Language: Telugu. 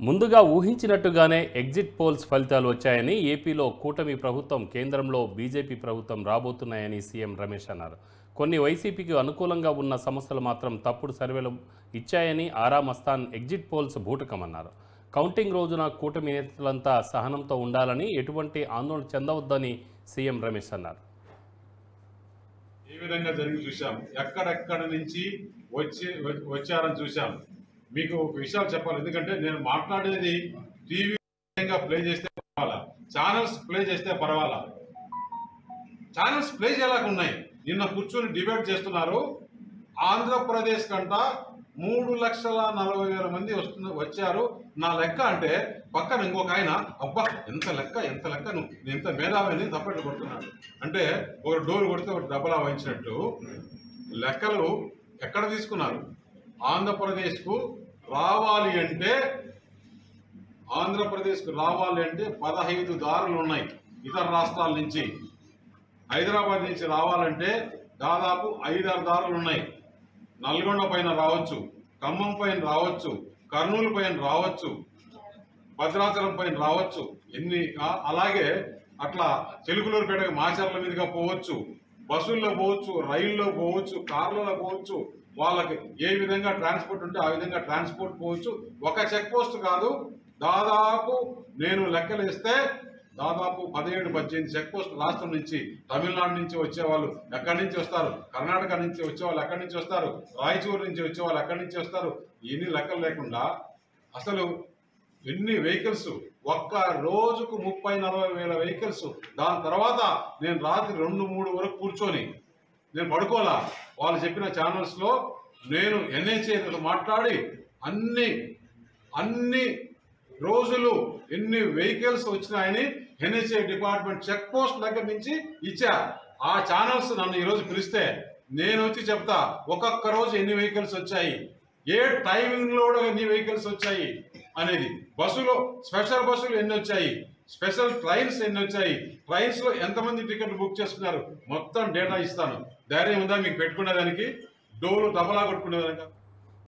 ముందుగా ఊహించినట్టుగానే ఎగ్జిట్ పోల్స్ ఫలితాలు వచ్చాయని ఏపీలో కూటమి ప్రభుత్వం కేంద్రంలో బీజేపీ ప్రభుత్వం రాబోతున్నాయని సీఎం రమేష్ అన్నారు. కొన్ని వైసీపీకి అనుకూలంగా ఉన్న సంస్థలు మాత్రం తప్పుడు సర్వేలు ఇచ్చాయని ఆరా మస్తాన్ ఎగ్జిట్ పోల్స్ బూటకమన్నారు. కౌంటింగ్ రోజున కూటమి నేతలంతా సహనంతో ఉండాలని, ఎటువంటి ఆందోళన చెందవద్దని సీఎం రమేష్ అన్నారు. ఏ విధంగా జరిగి చూశాం, ఎక్కడెక్కడ నుంచి వచ్చారని చూశాం. మీకు ఒక విషయాలు చెప్పాలి, ఎందుకంటే నేను మాట్లాడేది టీవీ ప్లే చేస్తే పర్వాలా, ఛానల్స్ ప్లే చేస్తే పర్వాలా. ఛానల్స్ ప్లే చేయలేక ఉన్నాయి. నిన్న కూర్చొని డిబేట్ చేస్తున్నారు. ఆంధ్రప్రదేశ్ కంట 3,40,000 మంది వచ్చారు నా లెక్క అంటే, పక్కన ఇంకొక ఆయన అబ్బా ఎంత లెక్క నువ్వు ఎంత మేధావిని తప్పట్లు కొడుతున్నాడు అంటే, ఒక డోర్ కొడితే ఒక డబ్బలా వాయించినట్టు లెక్కలు ఎక్కడ తీసుకున్నారు. ఆంధ్రప్రదేశ్కు రావాలి అంటే 15 దారులు ఉన్నాయి. ఇతర రాష్ట్రాల నుంచి, హైదరాబాద్ నుంచి రావాలంటే దాదాపు 5-6 దారులు ఉన్నాయి. నల్గొండ పైన రావచ్చు, ఖమ్మం పైన రావచ్చు, కర్నూలు పైన రావచ్చు, భద్రాచలం పైన రావచ్చు. అలాగే అట్లా చిలుకలూరుపేట మాచర్ల మీదుగా పోవచ్చు, బస్సుల్లో పోవచ్చు, రైల్లో పోవచ్చు, కార్లలో పోవచ్చు. వాళ్ళకి ఏ విధంగా ట్రాన్స్పోర్ట్ ఉంటే ఆ విధంగా ట్రాన్స్పోర్ట్ పోవచ్చు. ఒక చెక్ పోస్ట్ కాదు, దాదాపు నేను లెక్కలేస్తే దాదాపు 17-18 చెక్ పోస్ట్ రాష్ట్రం నుంచి, తమిళనాడు నుంచి వచ్చేవాళ్ళు ఎక్కడి నుంచి వస్తారు, కర్ణాటక నుంచి వచ్చేవాళ్ళు ఎక్కడి నుంచి వస్తారు, రాయచూరు నుంచి వచ్చేవాళ్ళు ఎక్కడి నుంచి వస్తారు. ఎన్ని లెక్కలు లేకుండా అసలు ఎన్ని వెహికల్స్, ఒక్క రోజుకు 30-40 వేల వెహికల్స్. దాని తర్వాత నేను రాత్రి 2-3 వరకు కూర్చొని నేను పడుకోలా. వాళ్ళు చెప్పిన ఛానల్స్లో నేను ఎన్హెచ్ఏతో మాట్లాడి అన్ని రోజులు ఎన్ని వెహికల్స్ వచ్చినాయని ఎన్హెచ్ఏ డిపార్ట్మెంట్ చెక్ పోస్ట్ దగ్గర నుంచి ఇచ్చా. ఆ ఛానల్స్ నన్ను ఈరోజు పిలిస్తే నేను వచ్చి చెప్తా ఒక్కొక్క రోజు ఎన్ని వెహికల్స్ వచ్చాయి, ఏ టైమింగ్లో ఎన్ని వెహికల్స్ వచ్చాయి అనేది. బస్సులో స్పెషల్ బస్సులు ఎన్ని వచ్చాయి, స్పెషల్ ట్రైన్స్ ఎన్ని వచ్చాయి, ట్రైన్స్లో ఎంతమంది టికెట్లు బుక్ చేసుకున్నారు, మొత్తం డేటా ఇస్తాను. ధైర్యం ఉందా మీకు పెట్టుకునేదానికి, డోలు దబలా కొట్టుకునేదానికి?